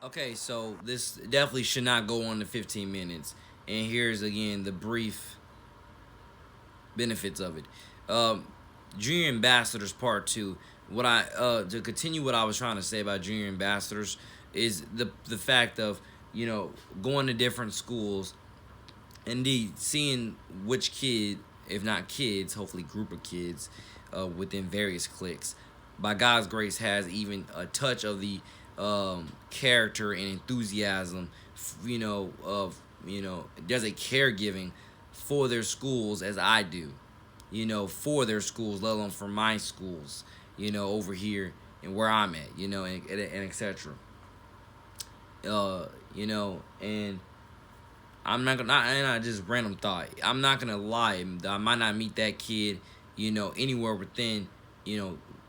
Okay, so this definitely should not go on to 15 minutes. And here's again the brief benefits of it. Um, Junior Ambassadors Part Two. What I to continue what I was trying to say about Junior Ambassadors is the fact of going to different schools, indeed seeing which kid, if not kids, hopefully group of kids, within various cliques, by God's grace, has even a touch of the character and enthusiasm, of does a caregiving for their schools as I do, for their schools, let alone for my schools, over here and where I'm at, and etc. And I'm not gonna, and I just random thought. I'm not gonna lie. I might not meet that kid, anywhere within,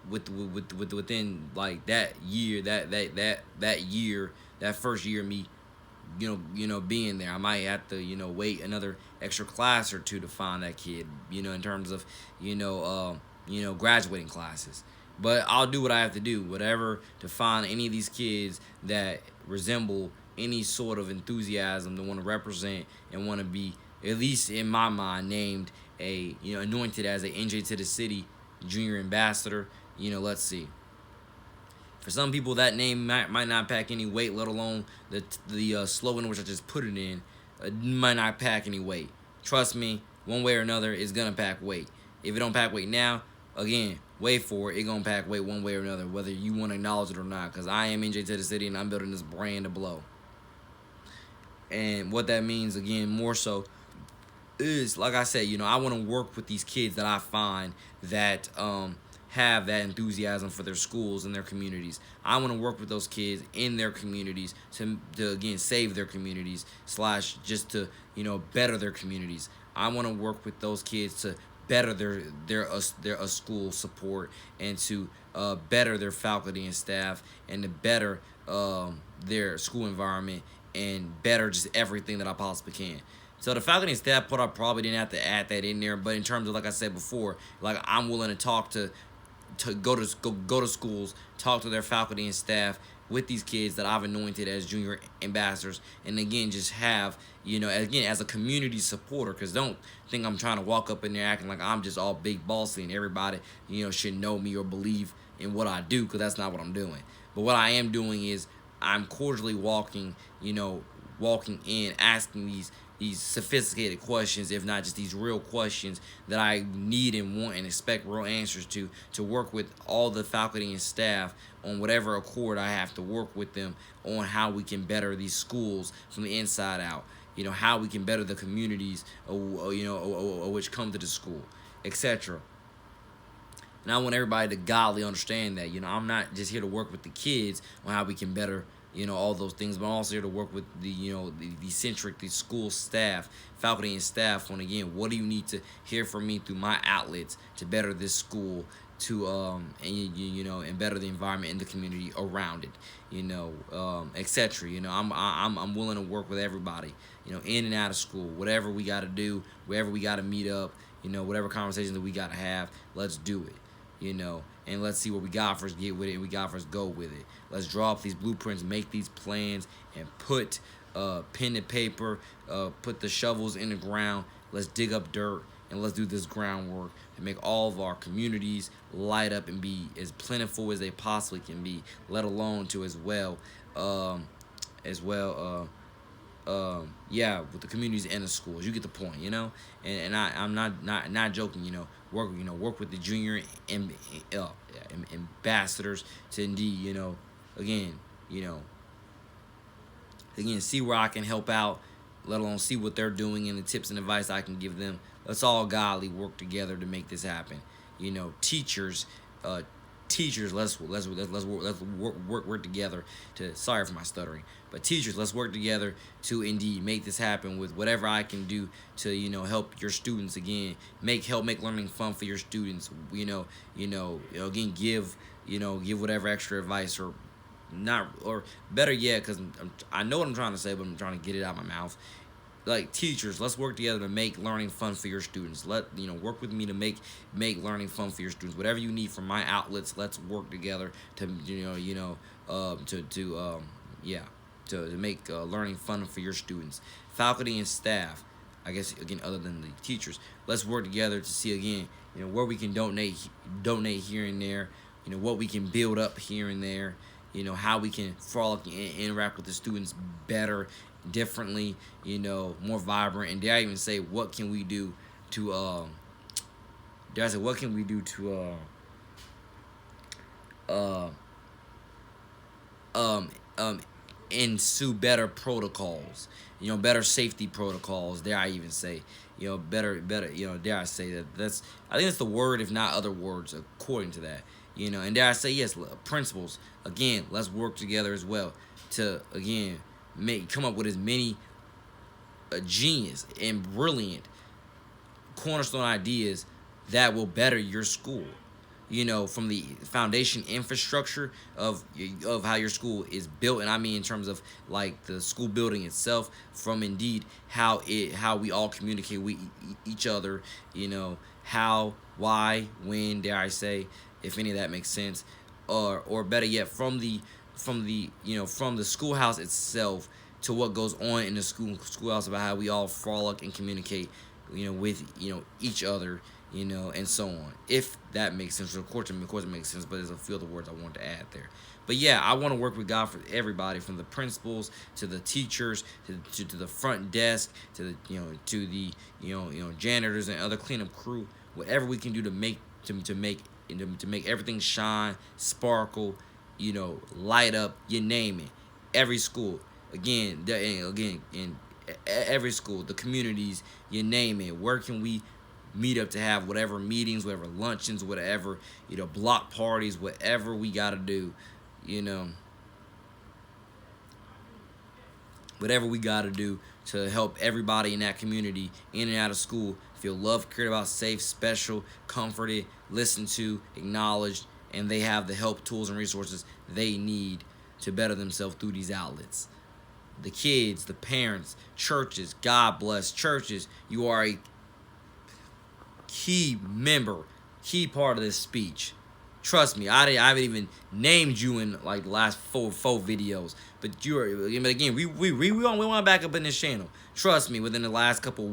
within like that year, that year, that first year of me, being there. I might have to, wait another extra class or two to find that kid, in terms of, graduating classes. But I'll do what I have to do, whatever, to find any of these kids that resemble any sort of enthusiasm to want to represent and want to be, at least in my mind, named a, anointed as a NJ to the City Junior Ambassador. Let's see. For some people, that name might not pack any weight, let alone the slogan which I just put it in, might not pack any weight. Trust me, one way or another, it's gonna pack weight. If it don't pack weight now, again, wait for it. It gonna pack weight one way or another, whether you want to acknowledge it or not. Cause I am NJ to the City, and I'm building this brand to blow. And what that means, again, more so, is like I said, I want to work with these kids that I find that have that enthusiasm for their schools and their communities. I want to work with those kids in their communities to again save their communities slash just to better their communities. I want to work with those kids to better their school support and to better their faculty and staff and to better their school environment and better just everything that I possibly can. So the faculty and staff part, I probably didn't have to add that in there, but in terms of, like I said before, like I'm willing to talk to go to schools, talk to their faculty and staff with these kids that I've anointed as junior ambassadors, and again just have again as a community supporter. Because don't think I'm trying to walk up in there acting like I'm just all big bossy and everybody should know me or believe in what I do, because that's not what I'm doing. But what I am doing is I'm cordially walking in, asking these sophisticated questions, if not just these real questions that I need and want and expect real answers to work with all the faculty and staff on whatever accord I have to work with them on how we can better these schools from the inside out. How we can better the communities, which come to the school, etc. And I want everybody to godly understand that, I'm not just here to work with the kids on how we can better, all those things, but I'm also here to work with the school staff, faculty and staff on, again, what do you need to hear from me through my outlets to better this school, to and better the environment and the community around it, etc. I'm willing to work with everybody, in and out of school, whatever we got to do, wherever we got to meet up, whatever conversations that we got to have, let's do it, and let's see what we got first, get with it, and we got first, go with it. Let's draw up these blueprints, make these plans, and put pen and paper, put the shovels in the ground. Let's dig up dirt, and let's do this groundwork to make all of our communities light up and be as plentiful as they possibly can be, let alone to as well, yeah, with the communities and the schools. You get the point, And I'm not joking, work with the junior ambassadors to indeed, again, see where I can help out, let alone see what they're doing and the tips and advice I can give them. Let's all godly work together to make this happen. Teachers, teachers, let's work together to. Sorry for my stuttering, but teachers, let's work together to indeed make this happen with whatever I can do to help your students, again, help make learning fun for your students. Again, give whatever extra advice or not, or better yet, because I know what I'm trying to say, but I'm trying to get it out of my mouth. Like, teachers, let's work together to make learning fun for your students. Work with me to make learning fun for your students. Whatever you need from my outlets, let's work together to yeah. to make learning fun for your students. Faculty and staff, I guess again, other than the teachers, let's work together to see again, where we can donate here and there, what we can build up here and there, how we can frolic and interact with the students better, differently, more vibrant. And dare I even say, what can we do to what can we do to ensue better protocols, better safety protocols, dare I even say, better, dare I say that's, I think that's the word, if not other words, according to that, and dare I say, yes, principals, again, let's work together as well to, again, come up with as many genius and brilliant cornerstone ideas that will better your school. From the foundation infrastructure of how your school is built, and I mean in terms of like the school building itself, from indeed how we all communicate with each other, how, why, when, dare I say, if any of that makes sense, or better yet, from the schoolhouse itself to what goes on in the schoolhouse, about how we all frolic and communicate, with each other, and so on. If that makes sense, of course it makes sense, but there's a few other words I want to add there. But yeah, I want to work with God for everybody, from the principals to the teachers to the front desk to the janitors and other cleanup crew. Whatever we can do to make everything shine, sparkle, light up, you name it. Every school, in every school, the communities, you name it. Where can we meet up to have whatever meetings, whatever luncheons, whatever, block parties, whatever we got to do, whatever we got to do to help everybody in that community, in and out of school, feel loved, cared about, safe, special, comforted, listened to, acknowledged, and they have the help, tools, and resources they need to better themselves through these outlets. The kids, the parents, churches, God bless churches. You are a key part of this speech. Trust me, I haven't even named you in like the last four videos, but again, we want to back up in this channel. Trust me, within the last couple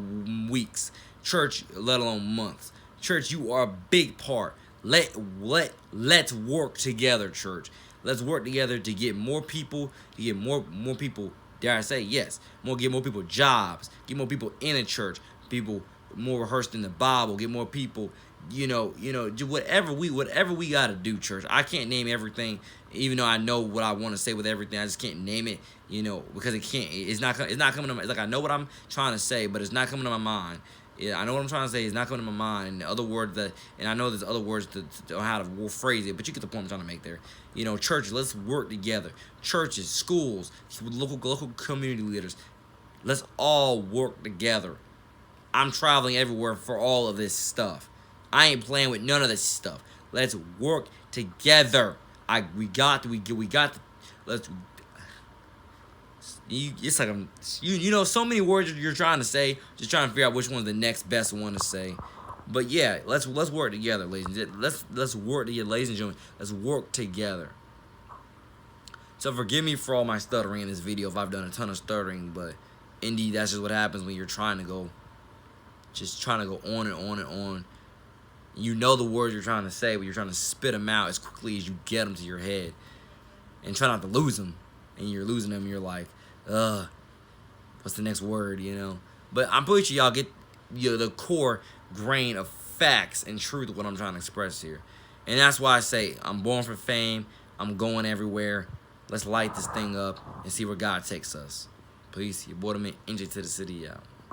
weeks, church, let alone months, church, you are a big part. Let's work together, church. Let's work together to get more people, more people. Dare I say, yes, get more people jobs, get more people in a church, people more rehearsed in the Bible, get more people, do whatever we gotta do, church. I can't name everything, even though I know what I want to say with everything. I just can't name it, because it's not coming to my, like, I know what I'm trying to say, but it's not coming to my mind. Yeah, I know what I'm trying to say. It's not coming to my mind. And other words and I know there's other words to how to phrase it, but you get the point I'm trying to make there. Churches, let's work together. Churches, schools, local community leaders, let's all work together. I'm traveling everywhere for all of this stuff. I ain't playing with none of this stuff. Let's work together. It's like so many words you're trying to say, just trying to figure out which one's the next best one to say. But yeah, let's work together, ladies and gentlemen. Let's work together, ladies and gentlemen. Let's work together. So forgive me for all my stuttering in this video if I've done a ton of stuttering, but indeed that's just what happens when you're trying to go on and on and on. You know the words you're trying to say, but you're trying to spit them out as quickly as you get them to your head, and try not to lose them. And you're losing them, and you're like, what's the next word, But I'm pretty sure y'all get the core grain of facts and truth of what I'm trying to express here. And that's why I say I'm born for fame. I'm going everywhere. Let's light this thing up and see where God takes us. Peace. Your boy, NJ2TheCity out.